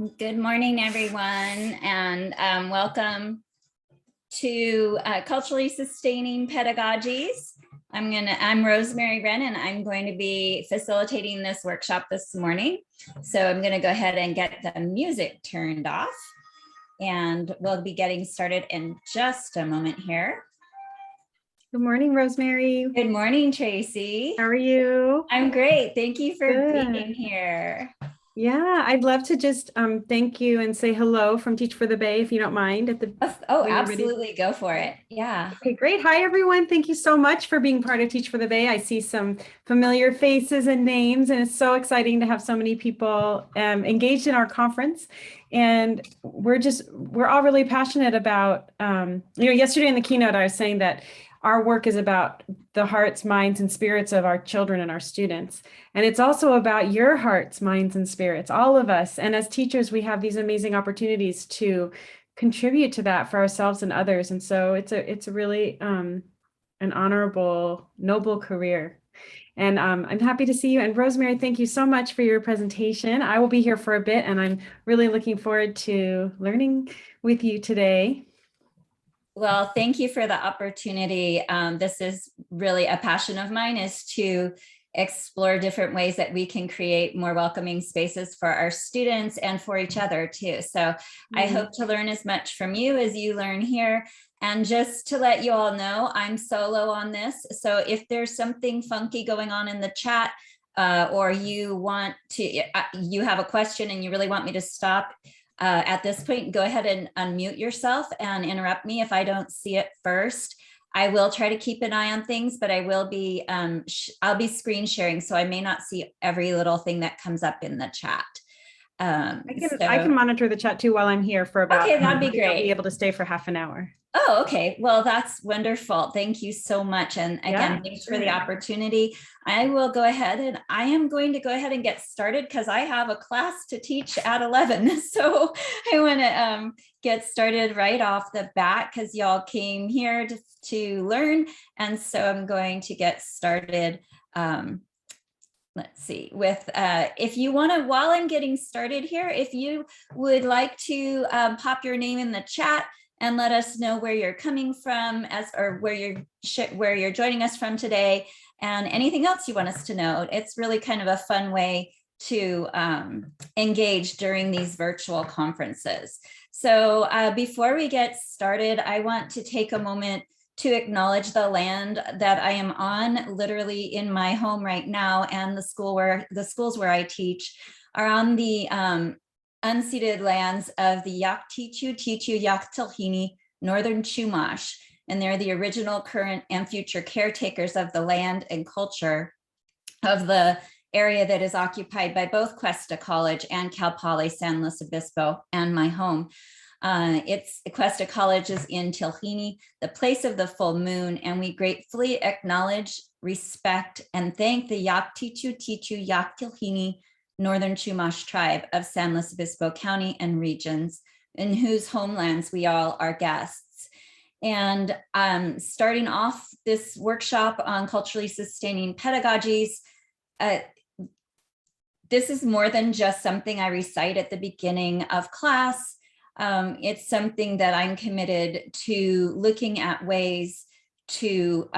Good morning, everyone, and welcome to Culturally Sustaining Pedagogies. I'm Rosemary Wren, and I'm going to be facilitating this workshop this morning. So I'm going to go ahead and get the music turned off, and we'll be getting started in just a moment here. Good morning, Rosemary. Good morning, Tracy. How are you? I'm great. Thank you for being here. Yeah, I'd love to just thank you and say hello from Teach for the Bay, if you don't mind. Absolutely. Go for it. Yeah. Okay, great. Hi, everyone. Thank you so much for being part of Teach for the Bay. I see some familiar faces and names, and it's so exciting to have so many people engaged in our conference. And we're all really passionate about, yesterday in the keynote, I was saying that our work is about the hearts, minds, and spirits of our children and our students. And it's also about your hearts, minds, and spirits, all of us. And as teachers, we have these amazing opportunities to contribute to that for ourselves and others. And so it's a really an honorable, noble career. And I'm happy to see you. And Rosemary, thank you so much for your presentation. I will be here for a bit, and I'm really looking forward to learning with you today. Well, thank you for the opportunity. This is really a passion of mine, is to explore different ways that we can create more welcoming spaces for our students and for each other too. So I hope to learn as much from you as you learn here. And just to let you all know, I'm solo on this. So if there's something funky going on in the chat, or you have a question and you really want me to stop, at this point, go ahead and unmute yourself and interrupt me if I don't see it first. I will try to keep an eye on things, but I will be, I'll be screen sharing, so I may not see every little thing that comes up in the chat. I can monitor the chat too while I'm here for about. Okay, that'd be great. I'll be able to stay for half an hour. Oh, okay. Well, that's wonderful. Thank you so much. And again, thanks for the opportunity. I am going to go ahead and get started because I have a class to teach at 11. So I want to get started right off the bat because y'all came here to learn. And so I'm going to get started. Let's see, with if you want to, while I'm getting started here, if you would like to pop your name in the chat and let us know where you're coming from, or where you're joining us from today, and anything else you want us to know. It's really kind of a fun way to engage during these virtual conferences. So before we get started, I want to take a moment to acknowledge the land that I am on, literally in my home right now, and the schools where I teach are on the unceded lands of the Yaktichu Yaktilhini Northern Chumash, and they're the original, current, and future caretakers of the land and culture of the area that is occupied by both Cuesta College and Cal Poly San Luis Obispo and my home. Cuesta College is in Tilhini, the place of the full moon, and we gratefully acknowledge, respect, and thank the Yaktichu Yaktilhini Northern Chumash tribe of San Luis Obispo County and regions, in whose homelands we all are guests. And starting off this workshop on culturally sustaining pedagogies, this is more than just something I recite at the beginning of class. It's something that I'm committed to looking at ways to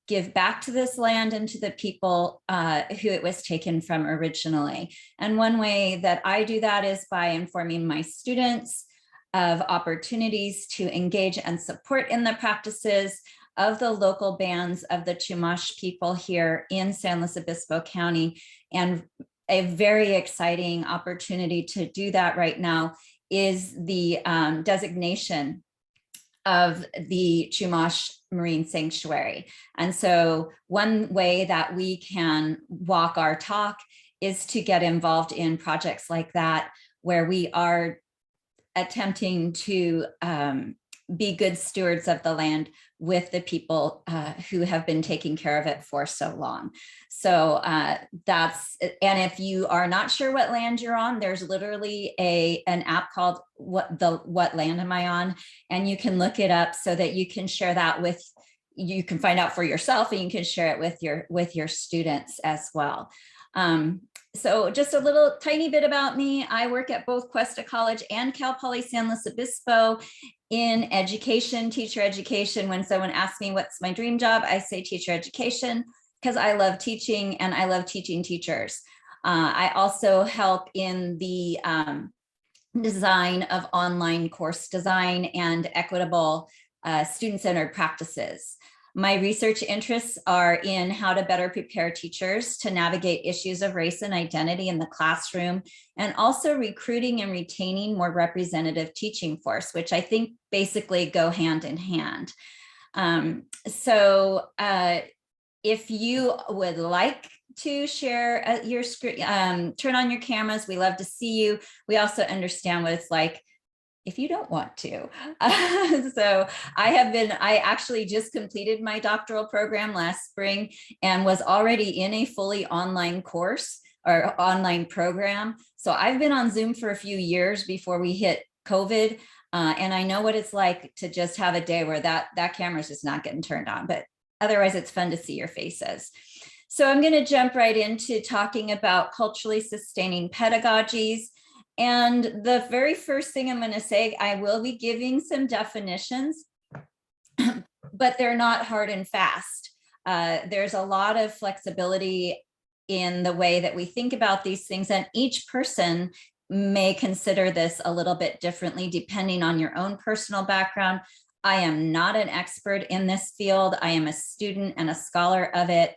give back to this land and to the people who it was taken from originally. And one way that I do that is by informing my students of opportunities to engage and support in the practices of the local bands of the Chumash people here in San Luis Obispo County. And a very exciting opportunity to do that right now is the designation of the Chumash Marine Sanctuary. And so one way that we can walk our talk is to get involved in projects like that, where we are attempting to be good stewards of the land with the people who have been taking care of it for so long. So and if you are not sure what land you're on, there's literally an app called What Land Am I On? And you can look it up so that you can share that you can find out for yourself, and you can share it with your students as well. So just a little tiny bit about me. I work at both Cuesta College and Cal Poly San Luis Obispo in education, teacher education. When someone asks me what's my dream job, I say teacher education because I love teaching and I love teaching teachers. I also help in the design of online course design and equitable student-centered practices. My research interests are in how to better prepare teachers to navigate issues of race and identity in the classroom, and also recruiting and retaining more representative teaching force, which I think basically go hand in hand. If you would like to share your screen, turn on your cameras. We love to see you. We also understand what it's like if you don't want to. So I actually just completed my doctoral program last spring and was already in a fully online course or online program. So I've been on Zoom for a few years before we hit COVID. And I know what it's like to just have a day where that camera is just not getting turned on, but otherwise it's fun to see your faces. So I'm going to jump right into talking about culturally sustaining pedagogies. And the very first thing I'm going to say, I will be giving some definitions, but they're not hard and fast. There's a lot of flexibility in the way that we think about these things, and each person may consider this a little bit differently depending on your own personal background. I am not an expert in this field. I am a student and a scholar of it.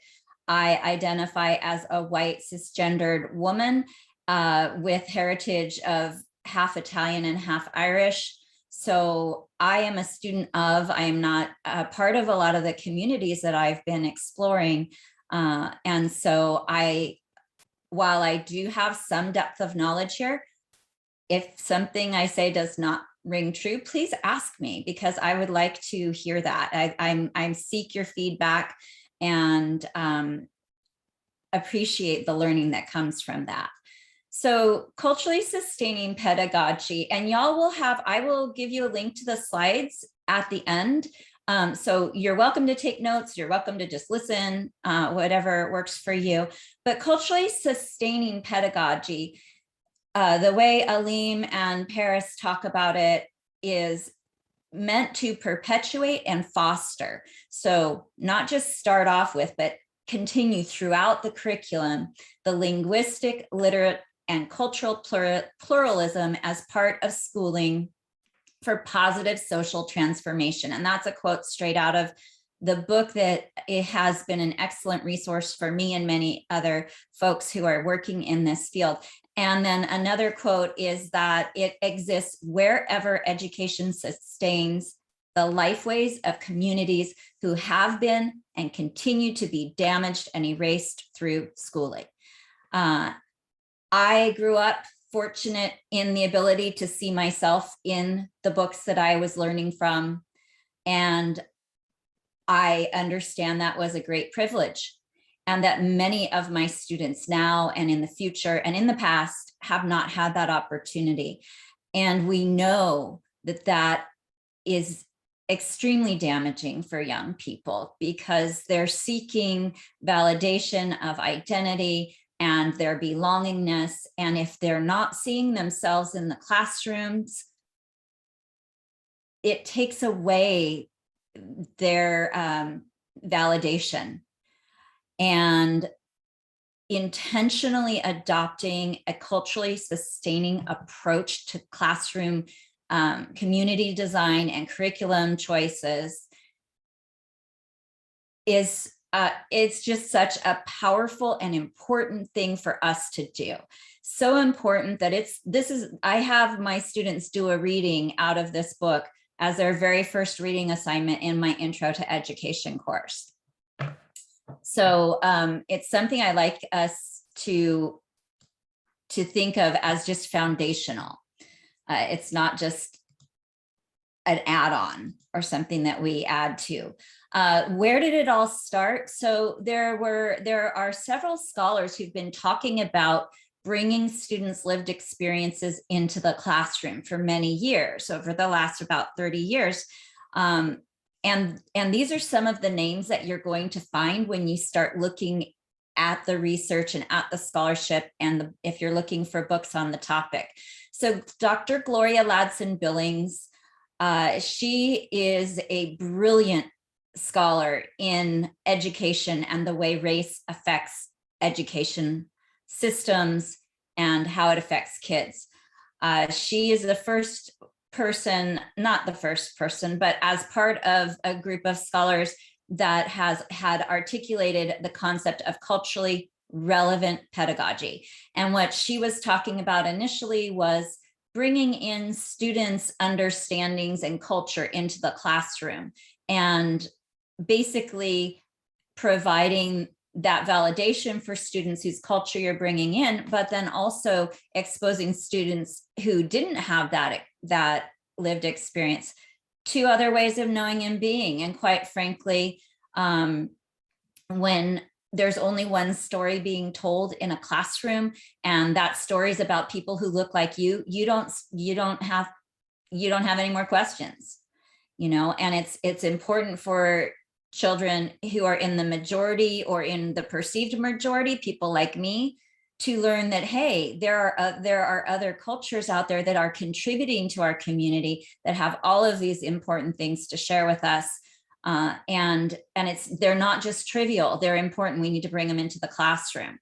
I identify as a white cisgendered woman with heritage of half Italian and half Irish. So I am a student of, I am not a part of a lot of the communities that I've been exploring. And so while I do have some depth of knowledge here, if something I say does not ring true, please ask me, because I would like to hear that. I seek your feedback and appreciate the learning that comes from that. So culturally sustaining pedagogy, and y'all will have, I will give you a link to the slides at the end. So you're welcome to take notes. You're welcome to just listen, whatever works for you. But culturally sustaining pedagogy, the way Alim and Paris talk about it, is meant to perpetuate and foster. So not just start off with, but continue throughout the curriculum, the linguistic, literate, and cultural pluralism as part of schooling for positive social transformation. And that's a quote straight out of the book that it has been an excellent resource for me and many other folks who are working in this field. And then another quote is that it exists wherever education sustains the lifeways of communities who have been and continue to be damaged and erased through schooling. I grew up fortunate in the ability to see myself in the books that I was learning from, and I understand that was a great privilege, and that many of my students now and in the future and in the past have not had that opportunity. And we know that that is extremely damaging for young people because they're seeking validation of identity and their belongingness. And if they're not seeing themselves in the classrooms, it takes away their validation. And intentionally adopting a culturally sustaining approach to classroom community design and curriculum choices is it's just such a powerful and important thing for us to do. So important that I have my students do a reading out of this book as their very first reading assignment in my Intro to Education course. So it's something I like us to think of as just foundational. It's not just an add-on or something that we add to. Where did it all start? So there are several scholars who've been talking about bringing students' lived experiences into the classroom for many years, over the last about 30 years. And these are some of the names that you're going to find when you start looking at the research and at the scholarship, and if you're looking for books on the topic. So Dr. Gloria Ladson-Billings, she is a brilliant scholar in education and the way race affects education systems and how it affects kids. She is the first person, not the first person, but as part of a group of scholars that has had articulated the concept of culturally relevant pedagogy. And what she was talking about initially was bringing in students' understandings and culture into the classroom, and basically providing that validation for students whose culture you're bringing in, but then also exposing students who didn't have that lived experience to other ways of knowing and being. And quite frankly, when there's only one story being told in a classroom, and that story is about people who look like you don't have any more questions, and it's important for children who are in the majority or in the perceived majority, people like me, to learn that, hey, there are other cultures out there that are contributing to our community that have all of these important things to share with us. And they're not just trivial, they're important. We need to bring them into the classroom.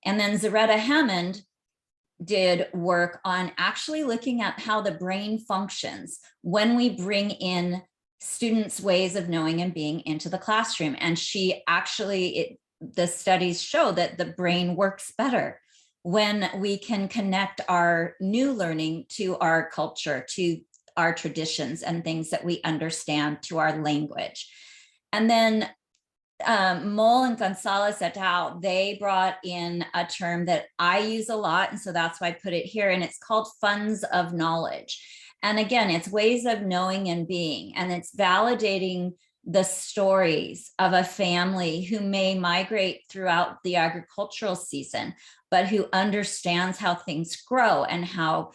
And then Zaretta Hammond did work on actually looking at how the brain functions when we bring in students' ways of knowing and being into the classroom. And she actually, the studies show that the brain works better when we can connect our new learning to our culture, to our traditions and things that we understand, to our language. And then Mole and Gonzalez et al., they brought in a term that I use a lot, and so that's why I put it here, and it's called funds of knowledge. And again, it's ways of knowing and being, and it's validating the stories of a family who may migrate throughout the agricultural season, but who understands how things grow and how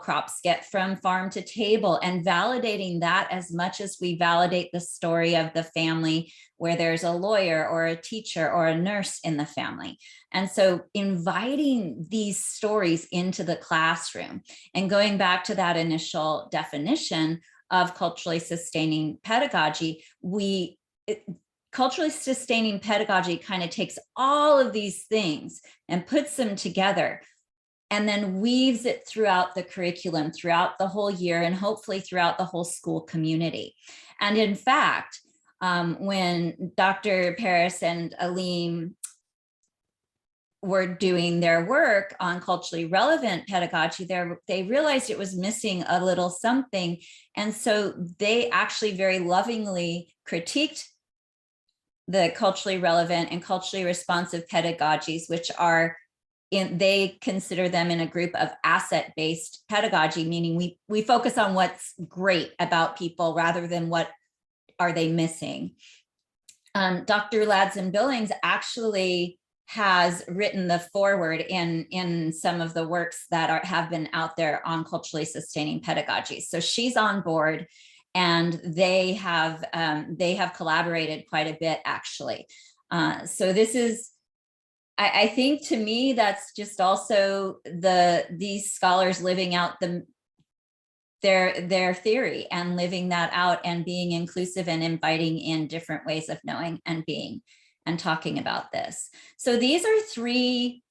crops get from farm to table, and validating that as much as we validate the story of the family where there's a lawyer or a teacher or a nurse in the family. And so inviting these stories into the classroom, and going back to that initial definition of culturally sustaining pedagogy, culturally sustaining pedagogy kind of takes all of these things and puts them together, and then weaves it throughout the curriculum, throughout the whole year, and hopefully throughout the whole school community. And in fact, when Dr. Paris and Aleem were doing their work on culturally relevant pedagogy, they realized it was missing a little something. And so they actually very lovingly critiqued the culturally relevant and culturally responsive pedagogies, which are they consider them in a group of asset-based pedagogy, meaning we focus on what's great about people rather than what are they missing. Dr. Ladson-Billings actually has written the foreword in some of the works that have been out there on culturally sustaining pedagogy. So she's on board, and they have collaborated quite a bit, actually. So this is, I think, to me, that's just also these scholars living out their theory and living that out and being inclusive and inviting in different ways of knowing and being and talking about this. So these are 3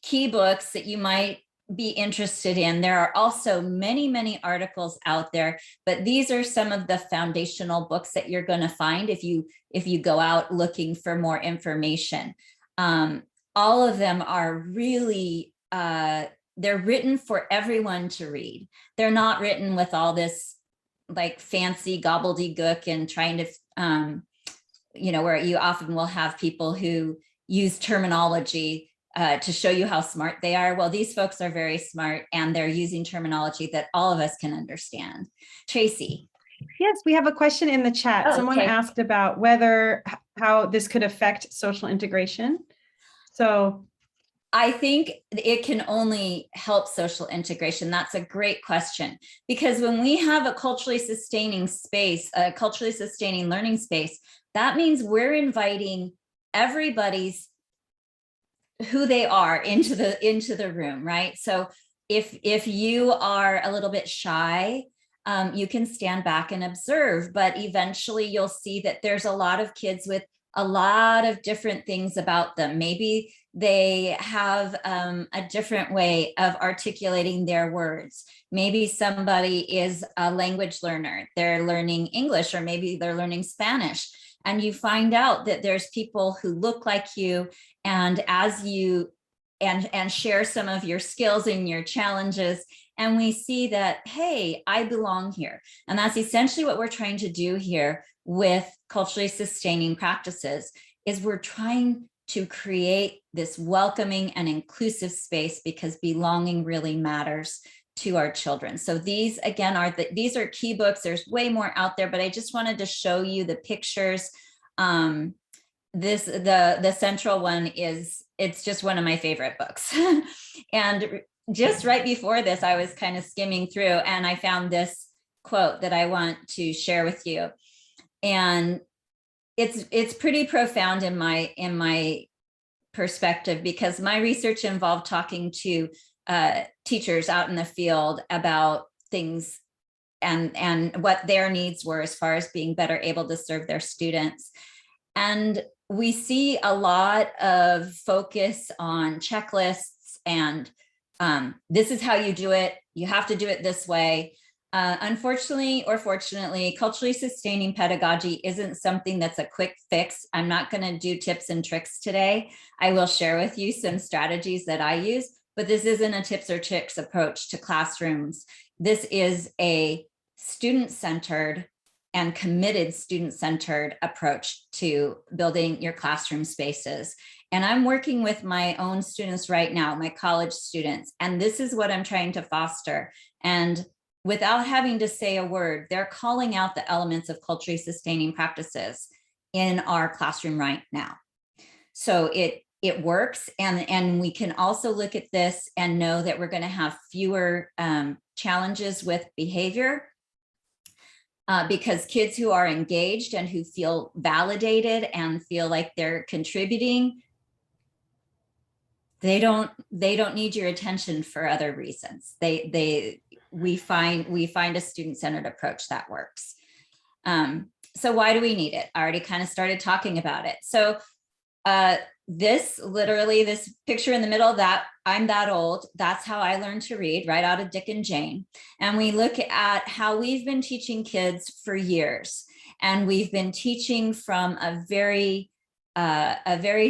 key books that you might be interested in. There are also many, many articles out there, but these are some of the foundational books that you're going to find if you go out looking for more information. All of them are really, they're written for everyone to read. They're not written with all this like fancy gobbledygook and trying to, where you often will have people who use terminology to show you how smart they are. Well, these folks are very smart, and they're using terminology that all of us can understand. Tracy. Yes, we have a question in the chat. Someone asked about how this could affect social integration. So I think it can only help social integration. That's a great question, because when we have a culturally sustaining space, a culturally sustaining learning space, that means we're inviting everybody's who they are into the room, right? So if you are a little bit shy, you can stand back and observe, but eventually you'll see that there's a lot of kids with a lot of different things about them. Maybe they have a different way of articulating their words. Maybe somebody is a language learner. They're learning English, or maybe they're learning Spanish. And you find out that there's people who look like you, and as you and share some of your skills and your challenges, and we see that, hey, I belong here. And that's essentially what we're trying to do here with culturally sustaining practices, is we're trying to create this welcoming and inclusive space, because belonging really matters to our children. So these, again, these are key books. There's way more out there, but I just wanted to show you the pictures. The central one it's just one of my favorite books. And just right before this, I was kind of skimming through, and I found this quote that I want to share with you. And it's pretty profound in my perspective, because my research involved talking to teachers out in the field about things and what their needs were as far as being better able to serve their students. And we see a lot of focus on checklists and this is how you do it. You have to do it this way. Unfortunately or fortunately, culturally sustaining pedagogy isn't something that's a quick fix. I'm not going to do tips and tricks today. I will share with you some strategies that I use, but this isn't a tips or tricks approach to classrooms. This is a student-centered and committed student-centered approach to building your classroom spaces. And I'm working with my own students right now, my college students, and this is what I'm trying to foster. And without having to say a word, they're calling out the elements of culturally sustaining practices in our classroom right now. So it works, and we can also look at this and know that we're going to have fewer challenges with behavior. Because kids who are engaged and who feel validated and feel like they're contributing, they don't need your attention for other reasons. We find a student-centered approach that works. So why do we need it? I already kind of started talking about it. So this picture in the middle, that I'm that old, that's how I learned to read, right out of Dick and Jane. And we look at how we've been teaching kids for years, and we've been teaching from a very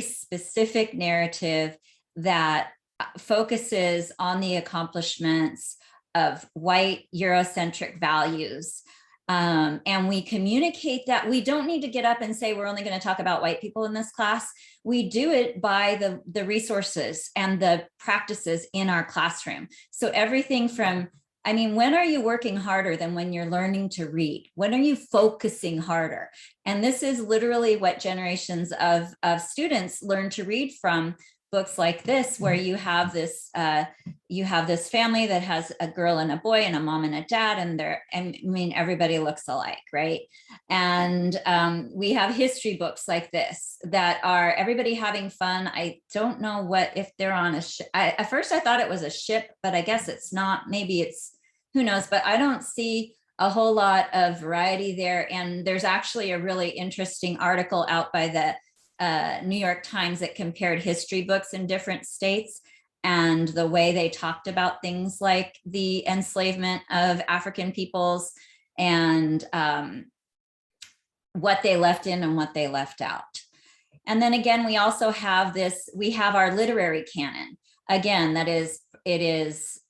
specific narrative that focuses on the accomplishments of white Eurocentric values. And we communicate that. We don't need to get up and say we're only going to talk about white people in this class. We do it by the resources and the practices in our classroom. So everything from, I mean, when are you working harder than when you're learning to read? When are you focusing harder? And this is literally what generations of students learn to read from books like this, where you have this family that has a girl and a boy and a mom and a dad, and everybody looks alike, right? And we have history books like this that are everybody having fun. I don't know if they're on a ship. At first I thought it was a ship, but I guess it's not. Maybe it's, who knows, but I don't see a whole lot of variety there. And there's actually a really interesting article out by the New York Times that compared history books in different states and the way they talked about things like the enslavement of African peoples and what they left in and what they left out. And then again, we also have we have our literary canon. Again, it is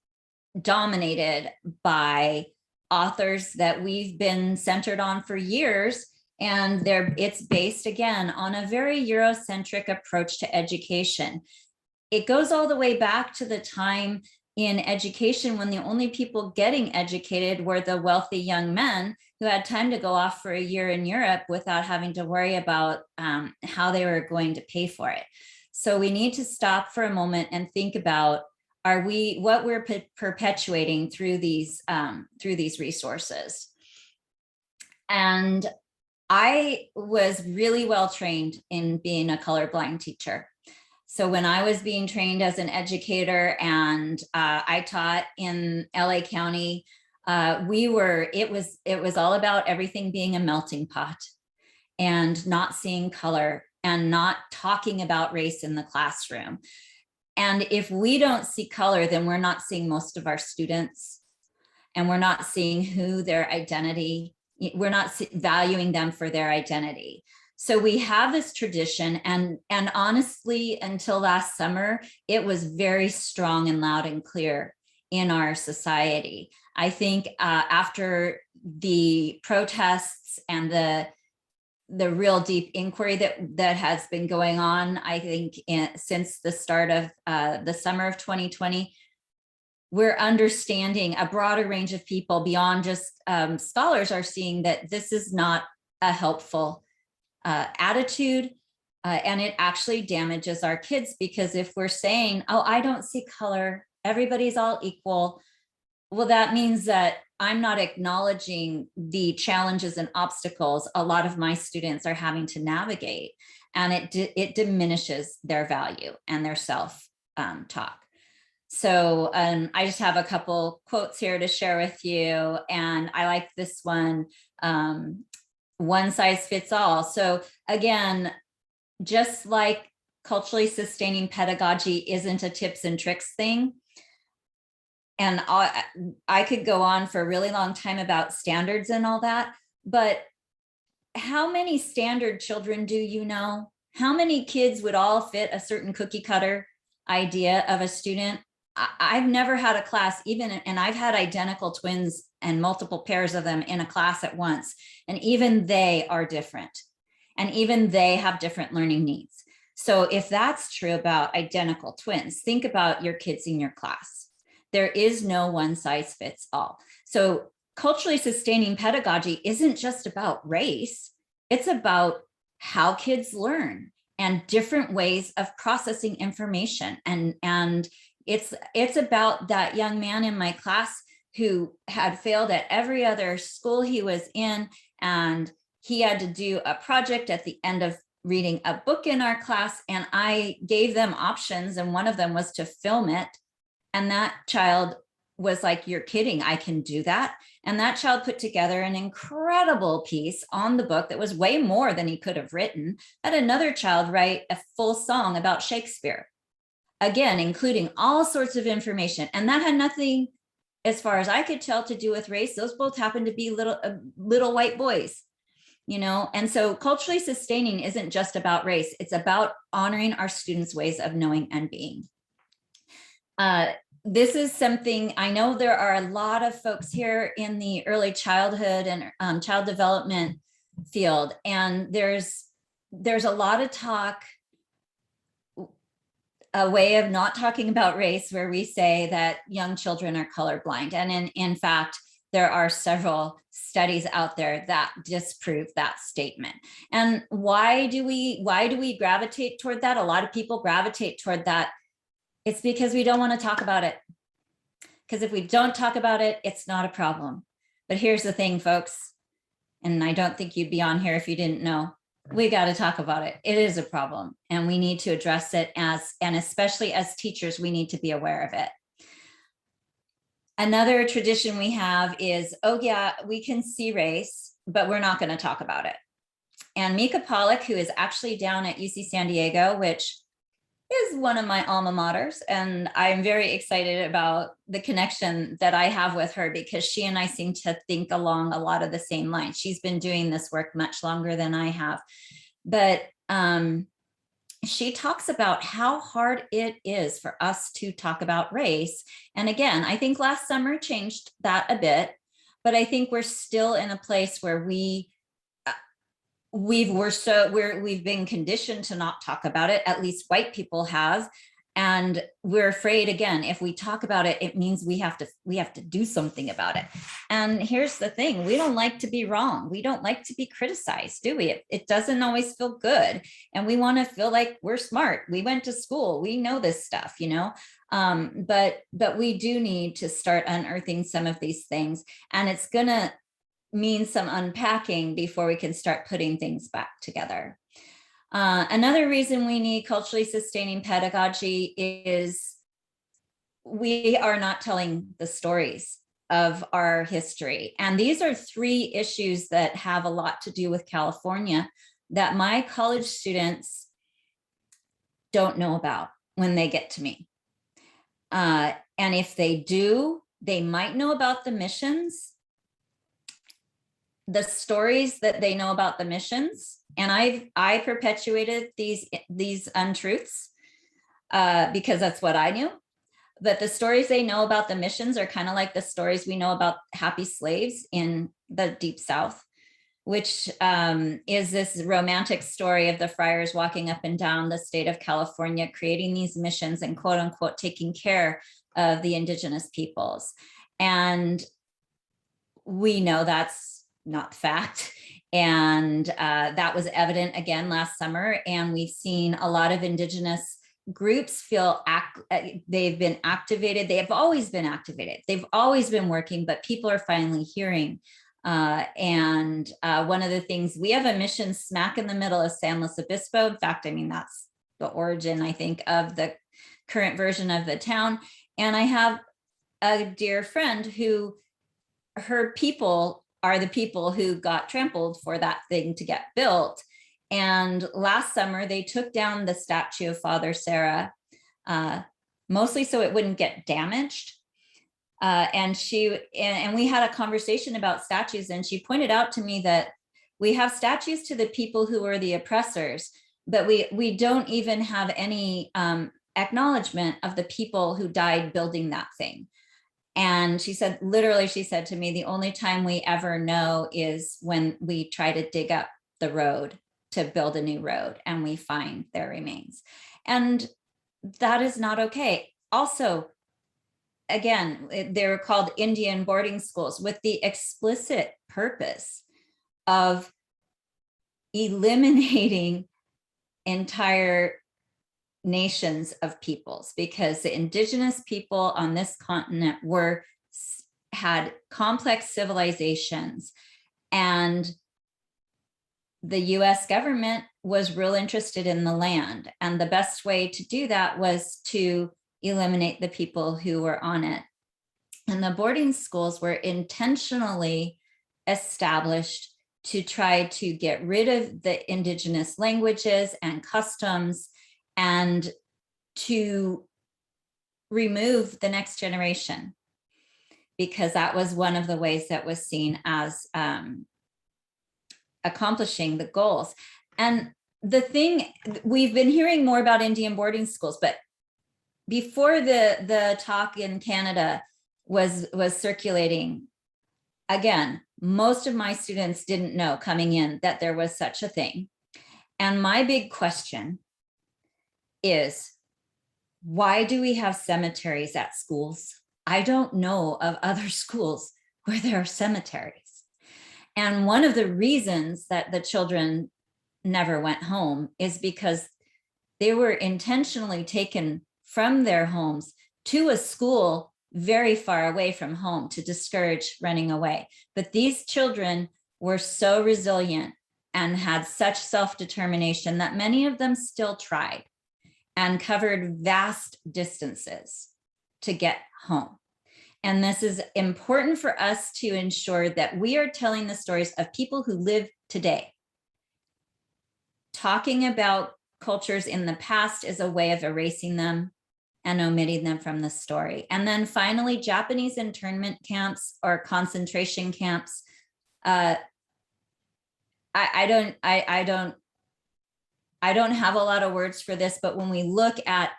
dominated by authors that we've been centered on for years. And it's based, again, on a very Eurocentric approach to education. It goes all the way back to the time in education when the only people getting educated were the wealthy young men who had time to go off for a year in Europe without having to worry about how they were going to pay for it. So we need to stop for a moment and think about, what we're perpetuating through these resources. And I was really well trained in being a colorblind teacher. So when I was being trained as an educator and I taught in LA County, it was all about everything being a melting pot and not seeing color and not talking about race in the classroom. And if we don't see color, then we're not seeing most of our students, and we're not seeing who their identity, we're not valuing them for their identity. So we have this tradition, and honestly, until last summer, it was very strong and loud and clear in our society. I think after the protests and the real deep inquiry that has been going on, I think since the start of the summer of 2020, we're understanding, a broader range of people beyond just scholars are seeing that this is not a helpful attitude, and it actually damages our kids, because if we're saying, oh, I don't see color, everybody's all equal, well, that means that I'm not acknowledging the challenges and obstacles a lot of my students are having to navigate, and it diminishes their value and their self-talk. So I just have a couple quotes here to share with you, and I like this one, one size fits all. So again, just like culturally sustaining pedagogy isn't a tips and tricks thing, and I could go on for a really long time about standards and all that, but how many standard children do you know? How many kids would all fit a certain cookie cutter idea of a student? I've never had a class and I've had identical twins and multiple pairs of them in a class at once. And even they are different. And even they have different learning needs. So if that's true about identical twins, think about your kids in your class. There is no one size fits all. So culturally sustaining pedagogy isn't just about race. It's about how kids learn and different ways of processing information. And it's about that young man in my class who had failed at every other school he was in, and he had to do a project at the end of reading a book in our class, and I gave them options, and one of them was to film it. And that child was like, you're kidding, I can do that. And that child put together an incredible piece on the book that was way more than he could have written. Had another child write a full song about Shakespeare, again, including all sorts of information. And that had nothing, as far as I could tell, to do with race. Those both happened to be little white boys, you know? And so culturally sustaining isn't just about race. It's about honoring our students' ways of knowing and being. This is something, I know there are a lot of folks here in the early childhood and child development field, and there's a lot of talk, a way of not talking about race, where we say that young children are colorblind. And in fact, there are several studies out there that disprove that statement. And why do we gravitate toward that? A lot of people gravitate toward that. It's because we don't want to talk about it. Because if we don't talk about it, it's not a problem. But here's the thing, folks, and I don't think you'd be on here if you didn't know, we got to talk about it. It is a problem, and we need to address it and especially as teachers, we need to be aware of it. Another tradition we have is, oh yeah, we can see race, but we're not going to talk about it. And Mika Pollock, who is actually down at UC San Diego, which is one of my alma maters, and I'm very excited about the connection that I have with her, because she and I seem to think along a lot of the same lines. She's been doing this work much longer than I have, but she talks about how hard it is for us to talk about race. And again, I think last summer changed that a bit, but I think we're still in a place where we've been conditioned to not talk about it. At least white people have, and we're afraid, again, if we talk about it, it means we have to do something about it. And here's the thing: we don't like to be wrong. We don't like to be criticized, do we? It doesn't always feel good, and we want to feel like we're smart. We went to school. We know this stuff, you know. But we do need to start unearthing some of these things, and it's gonna mean some unpacking before we can start putting things back together. Another reason we need culturally sustaining pedagogy is we are not telling the stories of our history. And these are three issues that have a lot to do with California that my college students don't know about when they get to me. And if they do, they might know about the missions, the stories that they know about the missions. And I perpetuated these untruths because that's what I knew. But the stories they know about the missions are kind of like the stories we know about happy slaves in the Deep South, which is this romantic story of the friars walking up and down the state of California, creating these missions and quote unquote, taking care of the indigenous peoples. And we know that's not fact. And that was evident again last summer. And we've seen a lot of indigenous groups they've been activated. They have always been activated. They've always been working, but people are finally hearing. And one of the things, we have a mission smack in the middle of San Luis Obispo. In fact, I mean, that's the origin, I think, of the current version of the town. And I have a dear friend who, her people are the people who got trampled for that thing to get built. And last summer, they took down the statue of Father Sarah, mostly so it wouldn't get damaged. And we had a conversation about statues, and she pointed out to me that we have statues to the people who were the oppressors, but we don't even have any acknowledgement of the people who died building that thing. And she said, literally, she said to me, the only time we ever know is when we try to dig up the road to build a new road and we find their remains. And that is not okay. Also, again, they were called Indian boarding schools with the explicit purpose of eliminating entire nations of peoples, because the indigenous people on this continent had complex civilizations, and the US government was real interested in the land. And the best way to do that was to eliminate the people who were on it. And the boarding schools were intentionally established to try to get rid of the indigenous languages and customs and to remove the next generation, because that was one of the ways that was seen as accomplishing the goals. And the thing, we've been hearing more about Indian boarding schools, but before the talk in Canada was circulating, again, most of my students didn't know coming in that there was such a thing. And my big question is, why do we have cemeteries at schools? I don't know of other schools where there are cemeteries. And one of the reasons that the children never went home is because they were intentionally taken from their homes to a school very far away from home to discourage running away. But these children were so resilient and had such self-determination that many of them still tried and covered vast distances to get home. And this is important for us to ensure that we are telling the stories of people who live today. Talking about cultures in the past is a way of erasing them and omitting them from the story. And then finally, Japanese internment camps or concentration camps. I don't have a lot of words for this, but when we look at,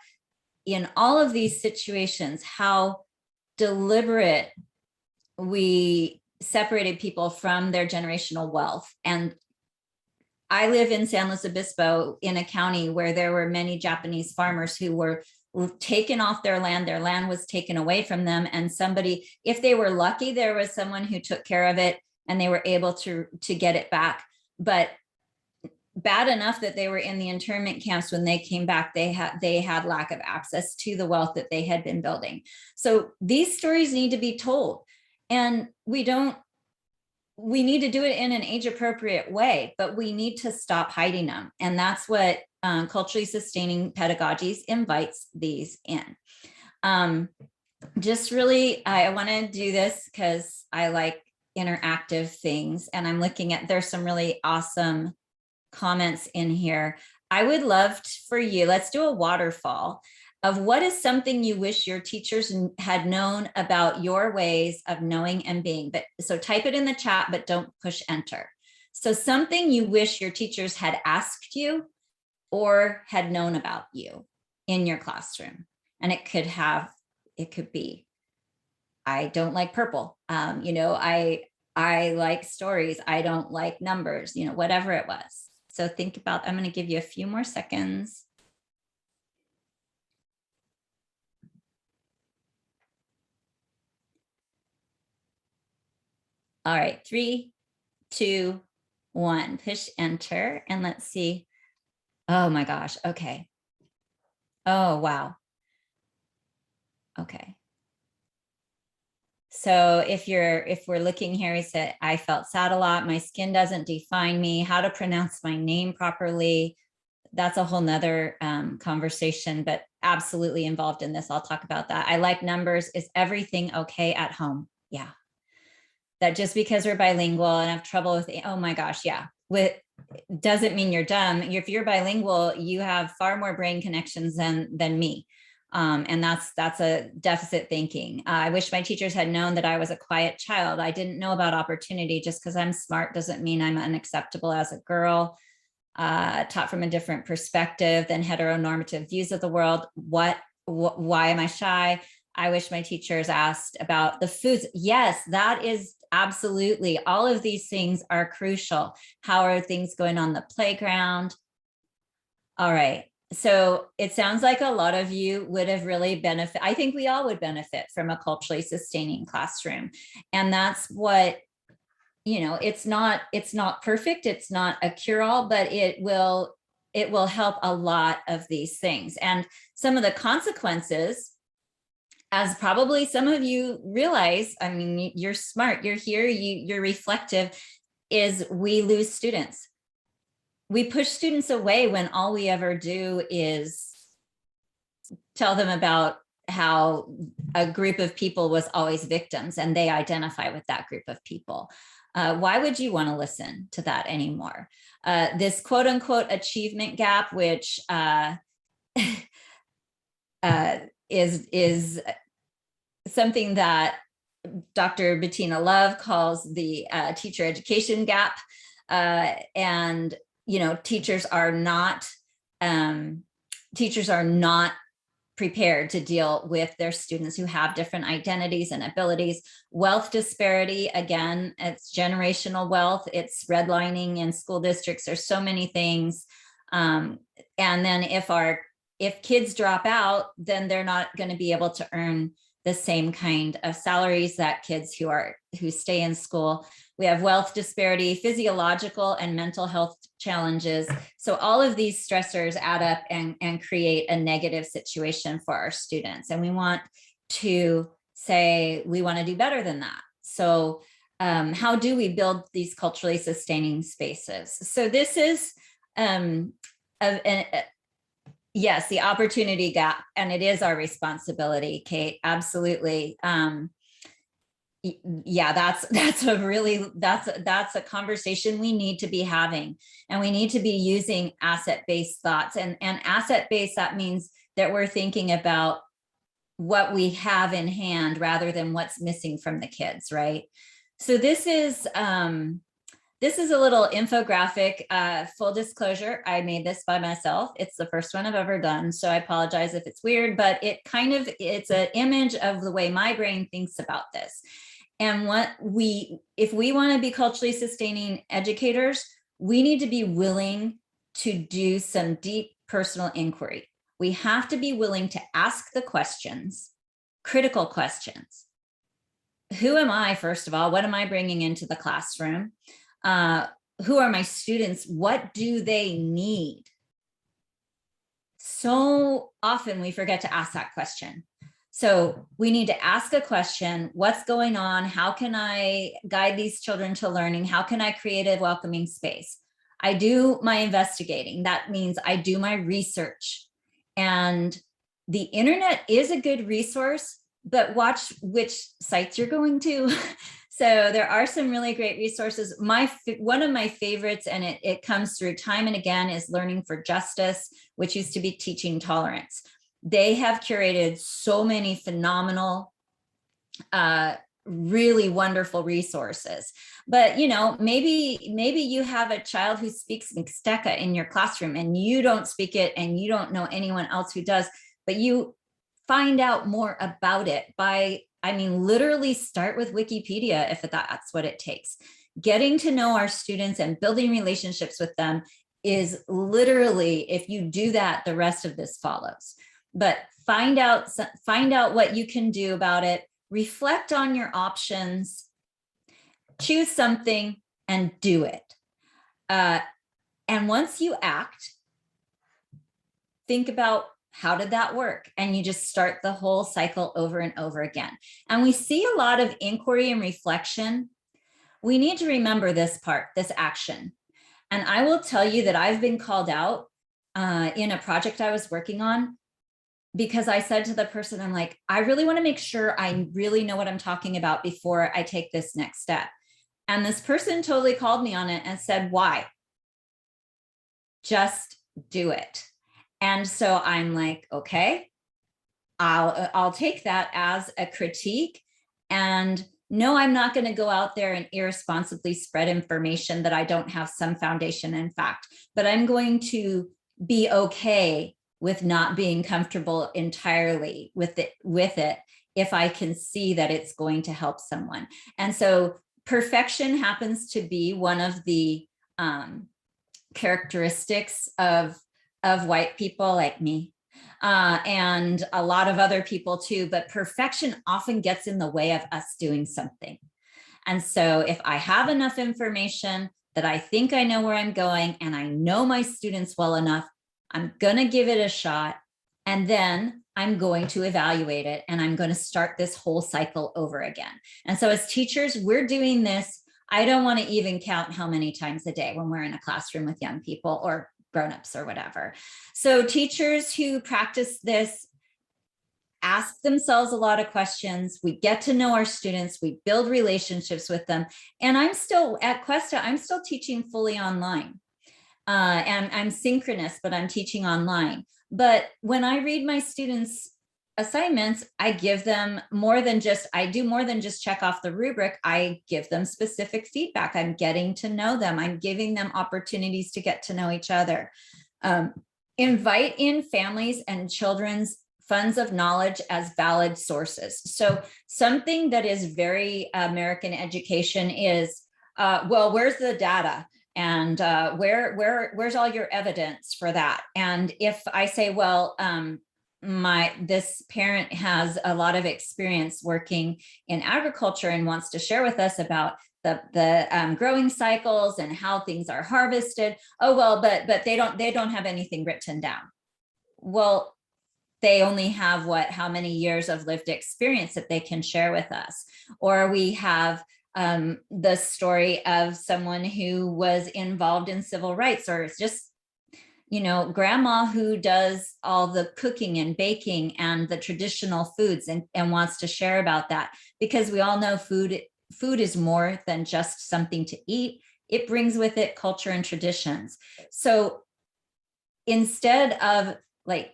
in all of these situations, how deliberate we separated people from their generational wealth. And I live in San Luis Obispo in a county where there were many Japanese farmers who were taken off their land was taken away from them. And somebody, if they were lucky, there was someone who took care of it and they were able to get it back. But bad enough that they were in the internment camps, when they came back, they had lack of access to the wealth that they had been building. So these stories need to be told. And we don't we need to do it in an age appropriate way, but we need to stop hiding them. And that's what culturally sustaining pedagogies invites these in. Just really, I want to do this because I like interactive things, and I'm looking at, there's some really awesome comments in here. I would love for you, let's do a waterfall of what is something you wish your teachers had known about your ways of knowing and being. But so type it in the chat, but don't push enter. So something you wish your teachers had asked you or had known about you in your classroom. And it could be, I don't like purple. I like stories. I don't like numbers, whatever it was. So think about, I'm going to give you a few more seconds. All right, 3, 2, 1, push enter, and let's see. Oh my gosh, okay. Oh, wow. Okay. So if we're looking here, he said, I felt sad a lot. My skin doesn't define me. How to pronounce my name properly. That's a whole nother conversation, but absolutely involved in this. I'll talk about that. I like numbers. Is everything okay at home? Yeah. That just because we're bilingual and have trouble with, oh my gosh, yeah. Doesn't mean you're dumb. If you're bilingual, you have far more brain connections than me. And that's a deficit thinking. I wish my teachers had known that I was a quiet child. I didn't know about opportunity. Just because I'm smart doesn't mean I'm unacceptable as a girl. Taught from a different perspective than heteronormative views of the world. Why am I shy? I wish my teachers asked about the foods. Yes, that is absolutely. All of these things are crucial. How are things going on the playground? All right. So it sounds like a lot of you would have really benefit. I think we all would benefit from a culturally sustaining classroom. And that's what, it's not perfect. It's not a cure-all, but it will help a lot of these things. And some of the consequences, as probably some of you realize, I mean, you're smart, you're here, you're reflective, is we lose students. We push students away when all we ever do is tell them about how a group of people was always victims and they identify with that group of people. Why would you want to listen to that anymore? This quote unquote achievement gap, which is something that Dr. Bettina Love calls the teacher education gap. And teachers are not prepared to deal with their students who have different identities and abilities. Wealth disparity, again, it's generational wealth, it's redlining in school districts. There's so many things. And then if kids drop out, then they're not going to be able to earn the same kind of salaries that kids who stay in school. We have wealth disparity, physiological and mental health challenges. So all of these stressors add up and create a negative situation for our students. And we want to say, we want to do better than that. So how do we build these culturally sustaining spaces? So this is, yes, the opportunity gap, and it is our responsibility, Kate, absolutely. Yeah, that's a conversation we need to be having, and we need to be using asset-based thoughts, and asset-based, that means that we're thinking about what we have in hand rather than what's missing from the kids, right? So this is a little infographic. Full disclosure, I made this by myself. It's the first one I've ever done, so I apologize if it's weird, but it's an image of the way my brain thinks about this. And if we want to be culturally sustaining educators, we need to be willing to do some deep personal inquiry. We have to be willing to ask the questions, critical questions. Who am I, first of all? What am I bringing into the classroom? Who are my students? What do they need? So often we forget to ask that question. So we need to ask a question, what's going on? How can I guide these children to learning? How can I create a welcoming space? I do my investigating. That means I do my research. And the internet is a good resource, but watch which sites you're going to. So there are some really great resources. One of my favorites, and it comes through time and again, is Learning for Justice, which used to be Teaching Tolerance. They have curated so many phenomenal, really wonderful resources. But maybe you have a child who speaks Mixteca in your classroom and you don't speak it and you don't know anyone else who does, but you find out more about it by, literally start with Wikipedia if that's what it takes. Getting to know our students and building relationships with them is literally, if you do that, the rest of this follows. But find out what you can do about it, reflect on your options, choose something and do it. And once you act, think about, how did that work? And you just start the whole cycle over and over again. And we see a lot of inquiry and reflection. We need to remember this part, this action. And I will tell you that I've been called out in a project I was working on, because I said to the person, I'm like, I really want to make sure I really know what I'm talking about before I take this next step. And this person totally called me on it and said, why? Just do it. And so I'm like, okay, I'll take that as a critique. And no, I'm not going to go out there and irresponsibly spread information that I don't have some foundation in fact, but I'm going to be okay with not being comfortable entirely with it if I can see that it's going to help someone. And so perfection happens to be one of the characteristics of white people like me, and a lot of other people too, but perfection often gets in the way of us doing something. And so if I have enough information that I think I know where I'm going and I know my students well enough, I'm going to give it a shot, and then I'm going to evaluate it, and I'm going to start this whole cycle over again. And so as teachers, we're doing this. I don't want to even count how many times a day when we're in a classroom with young people or grown-ups or whatever. So teachers who practice this ask themselves a lot of questions. We get to know our students, we build relationships with them. And I'm still at Cuesta, I'm still teaching fully online. And I'm synchronous, but I'm teaching online. But when I read my students' assignments, I give them more than just, I do more than just check off the rubric. I give them specific feedback. I'm getting to know them. I'm giving them opportunities to get to know each other. Invite in families and children's funds of knowledge as valid sources. So something that is very American education is, well, where's the data? And where's all your evidence for that? And if I say, well, this parent has a lot of experience working in agriculture and wants to share with us about the growing cycles and how things are harvested. Oh, well, but they don't have anything written down. Well, they only have how many years of lived experience that they can share with us. Or we have the story of someone who was involved in civil rights, or it's just, grandma who does all the cooking and baking and the traditional foods and wants to share about that, because we all know food is more than just something to eat. It brings with it culture and traditions. So instead of like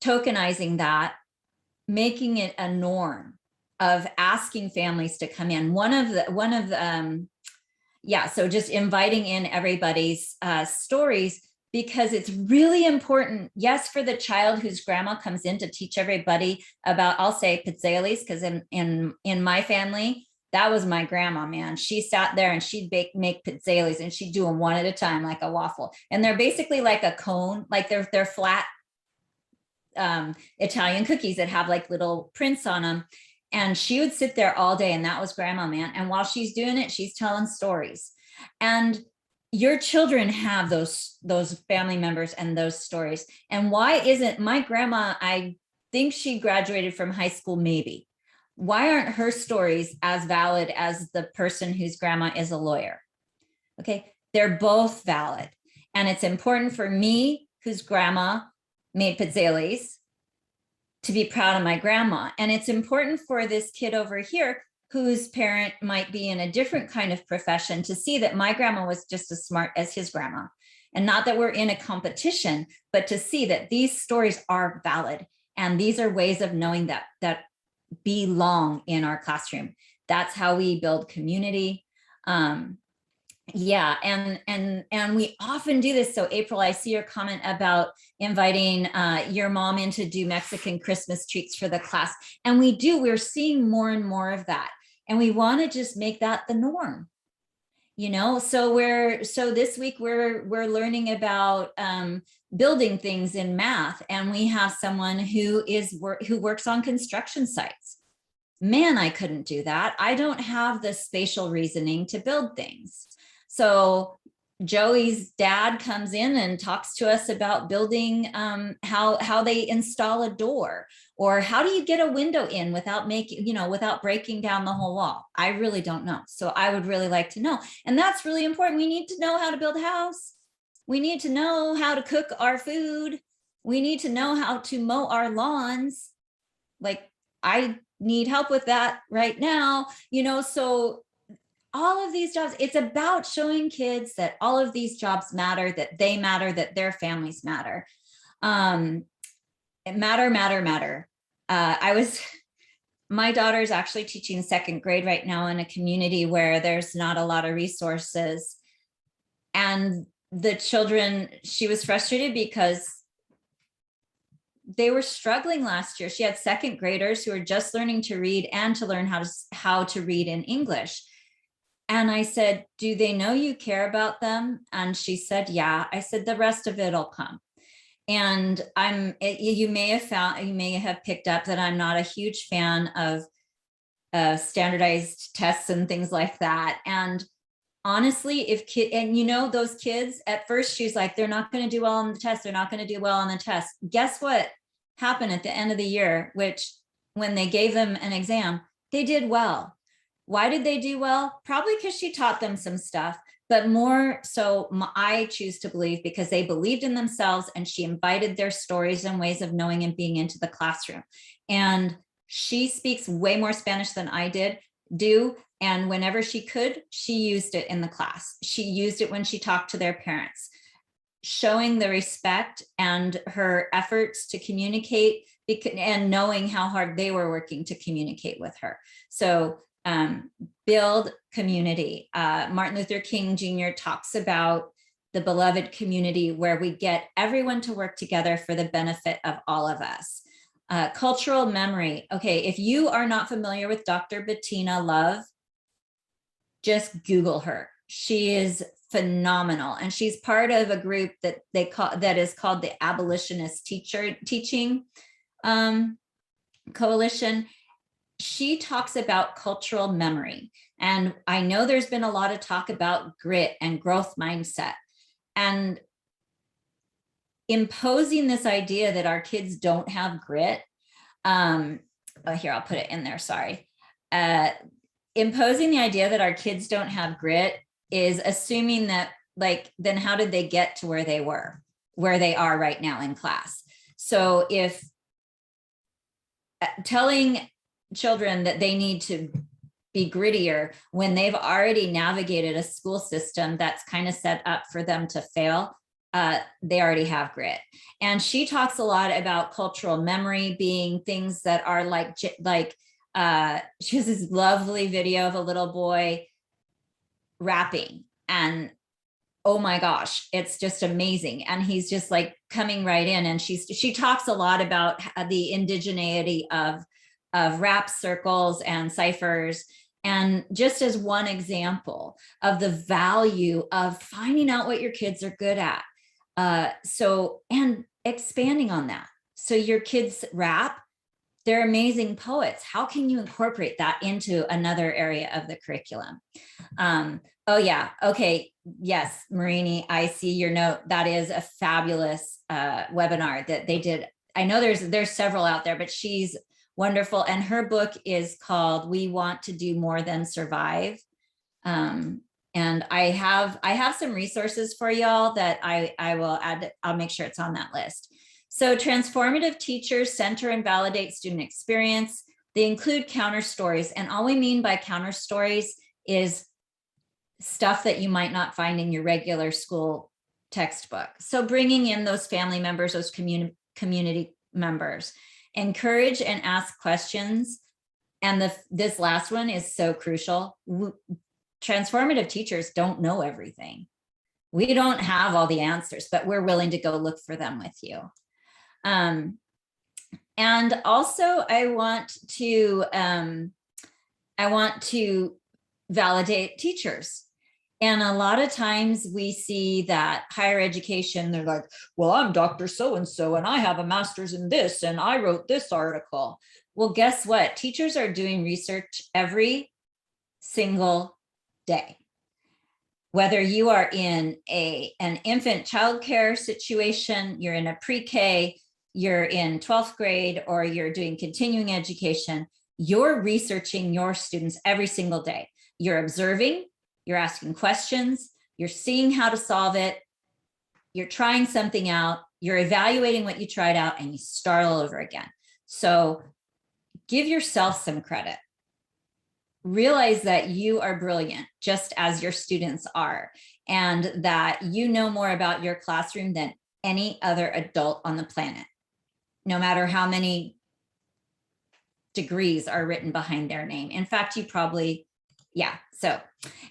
tokenizing that, making it a norm of asking families to come in, so just inviting in everybody's stories, because it's really important, yes, for the child whose grandma comes in to teach everybody about, I'll say pizzelles, because in my family, that was my grandma, man. She sat there and she'd make pizzelles, and she'd do them one at a time like a waffle. And they're basically like a cone, like they're flat Italian cookies that have like little prints on them. And she would sit there all day, and that was grandma, man. And while she's doing it, she's telling stories. And your children have those family members and those stories. And why isn't my grandma, I think she graduated from high school, maybe. Why aren't her stories as valid as the person whose grandma is a lawyer? Okay, they're both valid. And it's important for me, whose grandma made pizzalis, to be proud of my grandma. And it's important for this kid over here, whose parent might be in a different kind of profession, to see that my grandma was just as smart as his grandma. And not that we're in a competition, but to see that these stories are valid. And these are ways of knowing that belong in our classroom. That's how we build community. Yeah, and we often do this. So April, I see your comment about inviting your mom in to do Mexican Christmas treats for the class. And we're seeing more and more of that. And we want to just make that the norm. So this week we're learning about building things in math, and we have someone who works on construction sites. Man, I couldn't do that. I don't have the spatial reasoning to build things. So Joey's dad comes in and talks to us about building, how they install a door, or how do you get a window in without without breaking down the whole wall. I really don't know. So I would really like to know. And that's really important. We need to know how to build a house. We need to know how to cook our food. We need to know how to mow our lawns. Like, I need help with that right now, so all of these jobs, it's about showing kids that all of these jobs matter, that they matter, that their families matter. Matter. My daughter's actually teaching second grade right now in a community where there's not a lot of resources. And the children, she was frustrated because they were struggling last year. She had second graders who were just learning to read and to learn how to read in English. And I said, do they know you care about them? And she said, yeah. I said, the rest of it'll come. And you may have picked up that I'm not a huge fan of standardized tests and things like that. And honestly, those kids, at first she's like, they're not going to do well on the test. They're not going to do well on the test. Guess what happened at the end of the year, which when they gave them an exam, they did well. Why did they do well? Probably because she taught them some stuff, but more so, I choose to believe because they believed in themselves, and she invited their stories and ways of knowing and being into the classroom. And she speaks way more Spanish than I do. And whenever she could, she used it in the class. She used it when she talked to their parents, showing the respect and her efforts to communicate and knowing how hard they were working to communicate with her. So build community. Martin Luther King Jr. talks about the beloved community where we get everyone to work together for the benefit of all of us. Cultural memory. Okay, if you are not familiar with Dr. Bettina Love, just Google her. She is phenomenal, and she's part of a group that is called the Abolitionist Teaching Coalition. She talks about cultural memory, and I know there's been a lot of talk about grit and growth mindset, and imposing this idea that our kids don't have grit. Here, I'll put it in there. Sorry. Imposing the idea that our kids don't have grit is assuming that, then how did they get to where they are right now in class? So if telling children that they need to be grittier when they've already navigated a school system that's kind of set up for them to fail, they already have grit. And she talks a lot about cultural memory being things that are she has this lovely video of a little boy rapping, and oh my gosh, it's just amazing. And he's just coming right in. And she talks a lot about the indigeneity of rap circles and ciphers. And just as one example of the value of finding out what your kids are good at. And expanding on that. So your kids rap, they're amazing poets. How can you incorporate that into another area of the curriculum? Oh yeah, okay, yes, Marini, I see your note. That is a fabulous webinar that they did I know there's several out there, but she's wonderful. And her book is called We Want to Do More Than Survive. And I have some resources for y'all that I will add. I'll make sure it's on that list. So transformative teachers center and validate student experience. They include counter stories. And all we mean by counter stories is stuff that you might not find in your regular school textbook. So bringing in those family members, those community members, encourage and ask questions. And this last one is so crucial. Transformative teachers don't know everything. We don't have all the answers, but we're willing to go look for them with you. And also I want to validate teachers. And a lot of times we see that higher education, they're like, well, I'm Dr. So-and-so, and I have a master's in this, and I wrote this article. Well, guess what? Teachers are doing research every single day. Whether you are in an infant childcare situation, you're in a pre-K, you're in 12th grade, or you're doing continuing education, you're researching your students every single day. You're observing, you're asking questions, you're seeing how to solve it, you're trying something out, you're evaluating what you tried out, and you start all over again. So give yourself some credit. Realize that you are brilliant, just as your students are, and that you know more about your classroom than any other adult on the planet, no matter how many degrees are written behind their name. In fact, you probably, yeah. So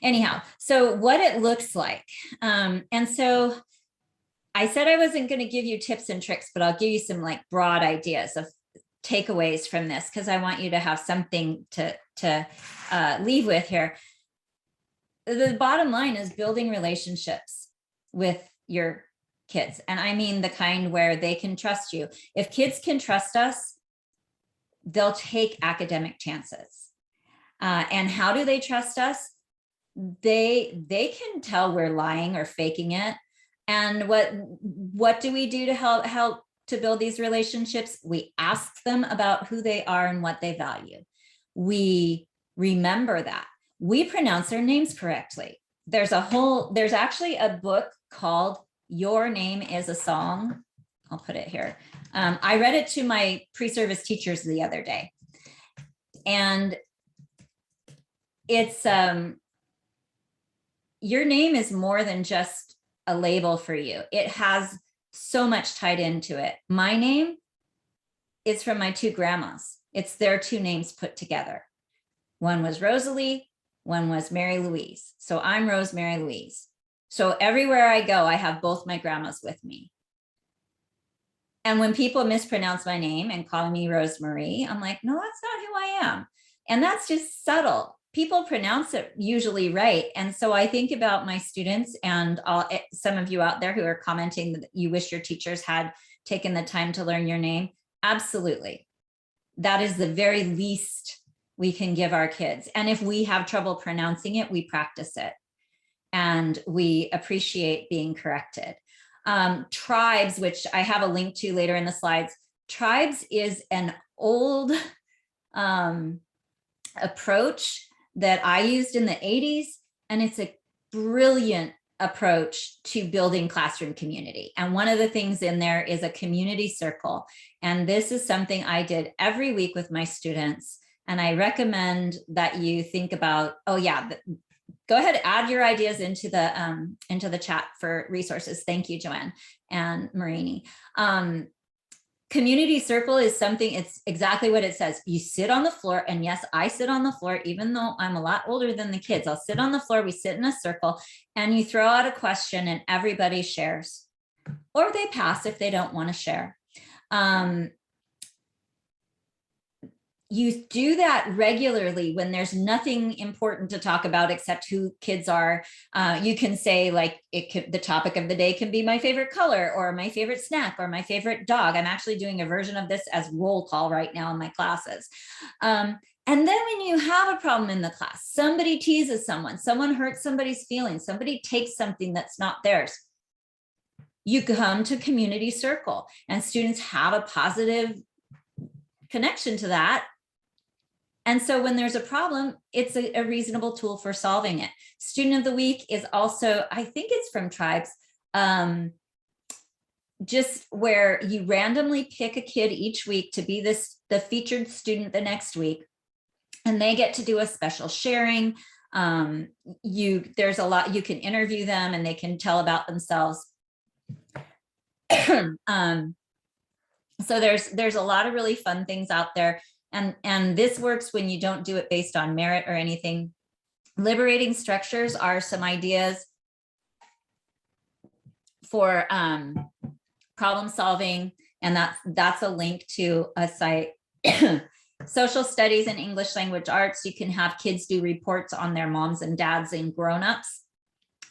anyhow, so what it looks like. And so I said I wasn't going to give you tips and tricks, but I'll give you some like broad ideas of takeaways from this, because I want you to have something to leave with here. The bottom line is building relationships with your kids. And I mean the kind where they can trust you. If kids can trust us, they'll take academic chances. And how do they trust us? They can tell we're lying or faking it. And what do we do to help to build these relationships? We ask them about who they are and what they value. We remember that. We pronounce their names correctly. There's actually a book called Your Name is a Song. I'll put it here. I read it to my pre-service teachers the other day. And it's, your name is more than just a label for you. It has so much tied into it. My name is from my two grandmas. It's their two names put together. One was Rosalie, one was Mary Louise. So I'm Rosemary Louise. So everywhere I go, I have both my grandmas with me. And when people mispronounce my name and call me Rosemary, I'm like, no, that's not who I am. And that's just subtle. People pronounce it usually right. And so I think about my students and some of you out there who are commenting that you wish your teachers had taken the time to learn your name. Absolutely. That is the very least we can give our kids. And if we have trouble pronouncing it, we practice it. And we appreciate being corrected. Tribes, which I have a link to later in the slides. Tribes is an old approach that I used in the 80s, and it's a brilliant approach to building classroom community. And one of the things in there is a community circle. And this is something I did every week with my students. And I recommend that you think about, oh yeah, go ahead, add your ideas into the chat for resources. Thank you, Joanne and Marini. Community circle is something, it's exactly what it says. You sit on the floor, and yes, I sit on the floor, even though I'm a lot older than the kids. I'll sit on the floor, we sit in a circle, and you throw out a question and everybody shares, or they pass if they don't want to share. You do that regularly when there's nothing important to talk about except who kids are. You can say like, the topic of the day can be my favorite color or my favorite snack or my favorite dog. I'm actually doing a version of this as roll call right now in my classes. And then when you have a problem in the class, somebody teases someone hurts somebody's feelings, somebody takes something that's not theirs. you come to community circle, and students have a positive connection to that. And so when there's a problem, it's a reasonable tool for solving it. Student of the week is also, I think it's from Tribes, just where you randomly pick a kid each week to be the featured student the next week, and they get to do a special sharing. There's a lot, you can interview them and they can tell about themselves. So there's a lot of really fun things out there, and this works when you don't do it based on merit or anything. Liberating structures are some ideas for problem solving, and that's a link to a site. Social studies and English language arts, you can have kids do reports on their moms and dads and grown-ups.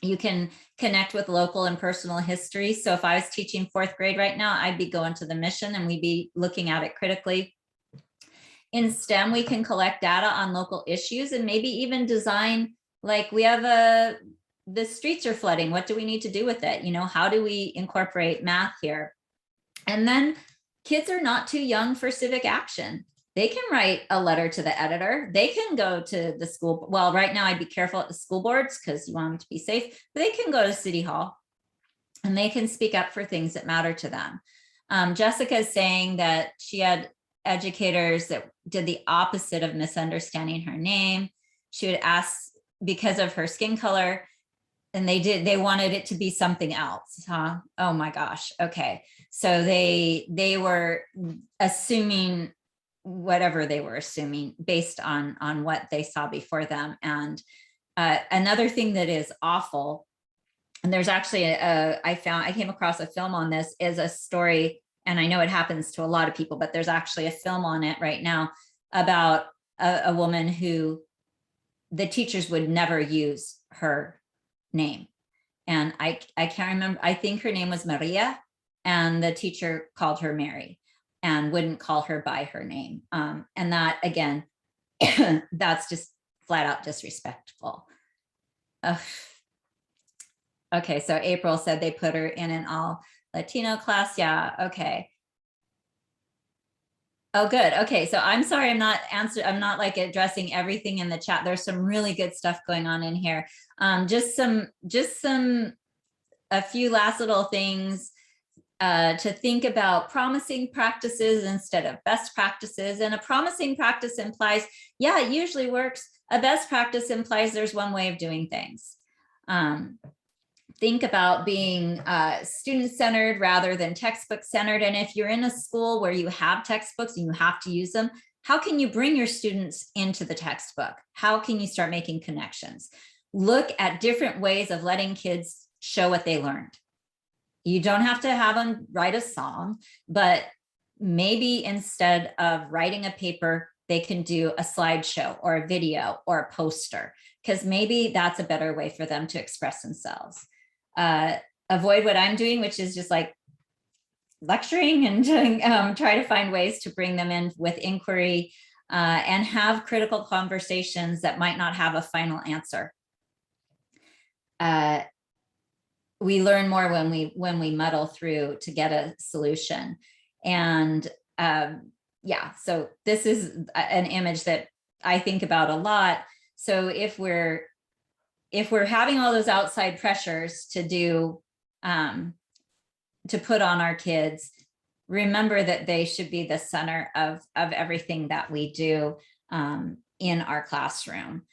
You can connect with local and personal history. So if I was teaching 4th grade right now, I'd be going to the mission and we'd be looking at it critically. In STEM, we can collect data on local issues and maybe even design, like we have the streets are flooding. What do we need to do with it? You know, how do we incorporate math here? And then kids are not too young for civic action. They can write a letter to the editor. They can go to the school. Well, right now I'd be careful at the school boards because you want them to be safe, but they can go to City Hall and they can speak up for things that matter to them. Jessica is saying that she had educators that did the opposite of misunderstanding her name. She would ask because of her skin color, and they wanted it to be something else, huh? Oh my gosh. Okay. So they were assuming whatever they were assuming based on what they saw before them. And another thing that is awful, and there's actually I came across a film on this, is a story, and I know it happens to a lot of people, but there's actually a film on it right now about a woman who the teachers would never use her name. And I can't remember, I think her name was Maria, and the teacher called her Mary and wouldn't call her by her name. And that, again, that's just flat out disrespectful. Okay, so April said they put her in an all Latino class. Yeah, okay. Oh, good. Okay, so I'm sorry, I'm not like addressing everything in the chat. There's some really good stuff going on in here. A few last little things to think about: promising practices instead of best practices. And a promising practice implies, yeah, it usually works. A best practice implies there's one way of doing things. Think about being student-centered rather than textbook-centered. And if you're in a school where you have textbooks and you have to use them, how can you bring your students into the textbook? How can you start making connections? Look at different ways of letting kids show what they learned. You don't have to have them write a song, but maybe instead of writing a paper, they can do a slideshow or a video or a poster, because maybe that's a better way for them to express themselves. Avoid what I'm doing, which is just like lecturing, and try to find ways to bring them in with inquiry and have critical conversations that might not have a final answer. We learn more when we muddle through to get a solution. And yeah, so this is an image that I think about a lot. So if we're having all those outside pressures to do, to put on our kids, remember that they should be the center of everything that we do in our classroom.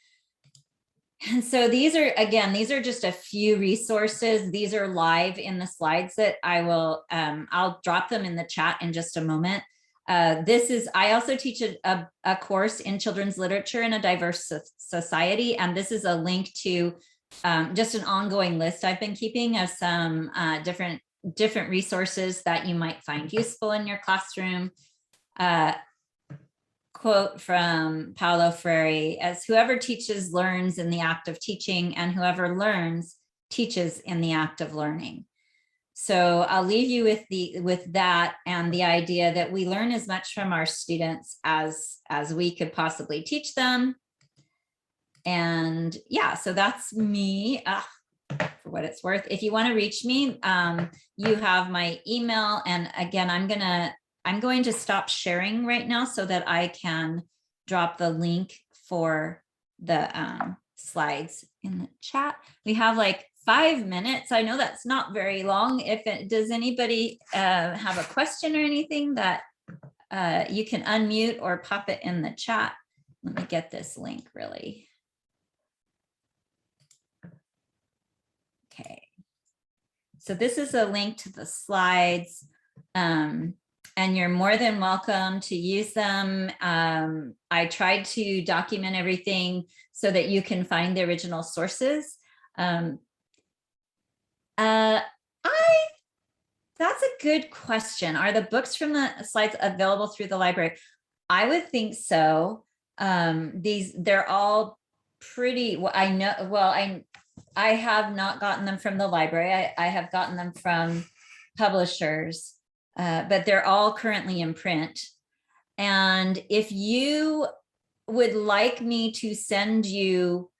And so these are just a few resources. These are live in the slides that I'll drop them in the chat in just a moment. I also teach a course in children's literature in a diverse society. And this is a link to just an ongoing list I've been keeping of some different resources that you might find useful in your classroom. Quote from Paulo Freire: as whoever teaches learns in the act of teaching, and whoever learns teaches in the act of learning. So I'll leave you with that, and the idea that we learn as much from our students as we could possibly teach them. And yeah, so that's me for what it's worth. If you want to reach me, you have my email. And again, I'm going to stop sharing right now so that I can drop the link for the slides in the chat. We have like 5 minutes. I know that's not very long. Does anybody have a question or anything that you can unmute or pop it in the chat? Let me get this link really. Okay. So this is a link to the slides, and you're more than welcome to use them. I tried to document everything so that you can find the original sources. That's a good question. Are the books from the slides available through the library? I would think so. They're all pretty, well, I know, well, I have not gotten them from the library. I have gotten them from publishers, but they're all currently in print. And if you would like me to send you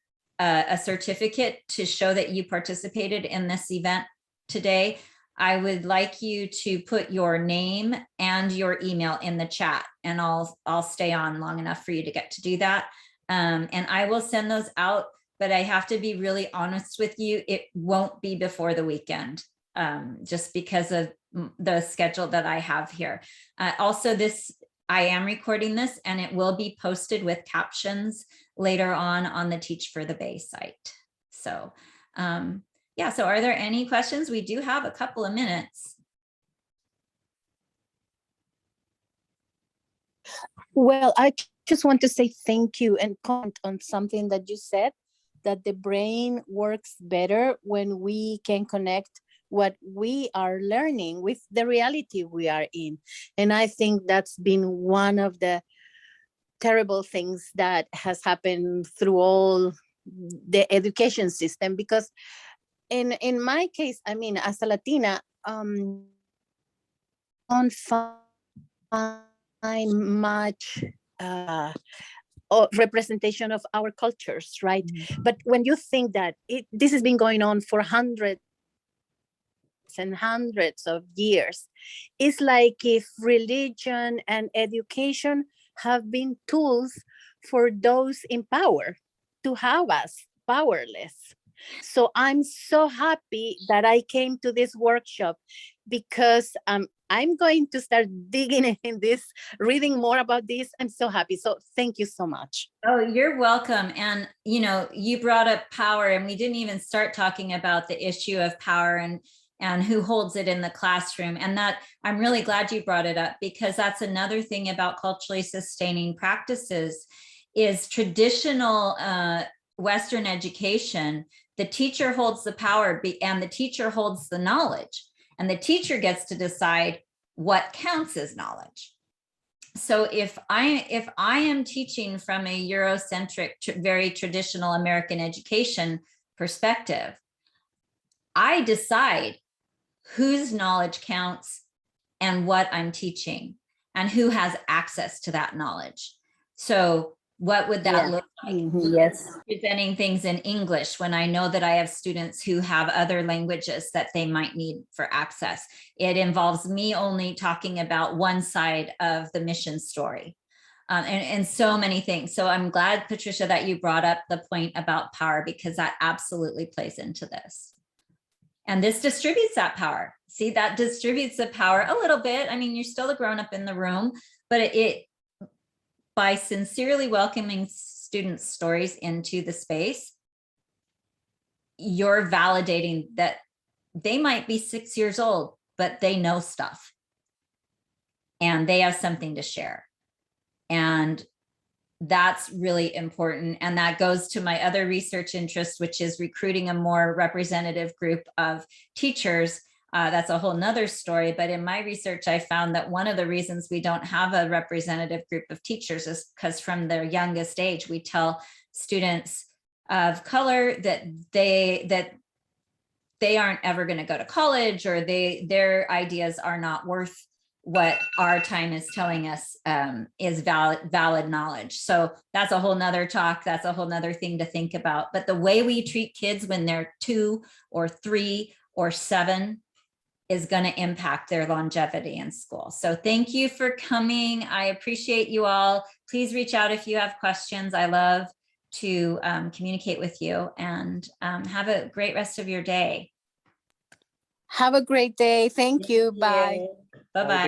a certificate to show that you participated in this event today, I would like you to put your name and your email in the chat, and I'll stay on long enough for you to get to do that. And I will send those out, but I have to be really honest with you, it won't be before the weekend, just because of the schedule that I have here. Also, I am recording this and it will be posted with captions later on the Teach for the Bay site. So yeah, so are there any questions? We do have a couple of minutes. Well, I just want to say thank you and comment on something that you said, that the brain works better when we can connect what we are learning with the reality we are in. And I think that's been one of the terrible things that has happened through all the education system, because in my case, I mean, as a Latina, don't find much representation of our cultures, right? Mm-hmm. But when you think that this has been going on for hundreds and hundreds of years, it's like if religion and education have been tools for those in power to have us powerless. So I'm so happy that I came to this workshop, because I'm going to start digging in this, reading more about this. I'm so happy. So thank you so much. Oh, you're welcome. And, you know, you brought up power, and we didn't even start talking about the issue of power and who holds it in the classroom. And that I'm really glad you brought it up, because that's another thing about culturally sustaining practices is traditional Western education. The teacher holds the power and the teacher holds the knowledge, and the teacher gets to decide what counts as knowledge. So if I am teaching from a Eurocentric, very traditional American education perspective, I decide whose knowledge counts and what I'm teaching and who has access to that knowledge. So what would that look like? Mm-hmm. Yes. Presenting things in English when I know that I have students who have other languages that they might need for access. It involves me only talking about one side of the mission story, and so many things. So I'm glad, Patricia, that you brought up the point about power, because that absolutely plays into this. And this distributes that power. See, that distributes the power a little bit. I mean, you're still a grown-up in the room, but it by sincerely welcoming students' stories into the space, you're validating that they might be 6 years old, but they know stuff and they have something to share. And that's really important. And that goes to my other research interest, which is recruiting a more representative group of teachers. That's a whole nother story. But in my research, I found that one of the reasons we don't have a representative group of teachers is because from their youngest age, we tell students of color that they aren't ever going to go to college, or their ideas are not worth what our time is telling us is valid knowledge. So that's a whole nother talk. That's a whole nother thing to think about. But the way we treat kids when they're 2 or 3 or 7 is going to impact their longevity in school. So thank you for coming. I appreciate you all. Please reach out if you have questions. I love to communicate with you, and have a great rest of your day. Have a great day. Thank you. Bye. Bye-bye.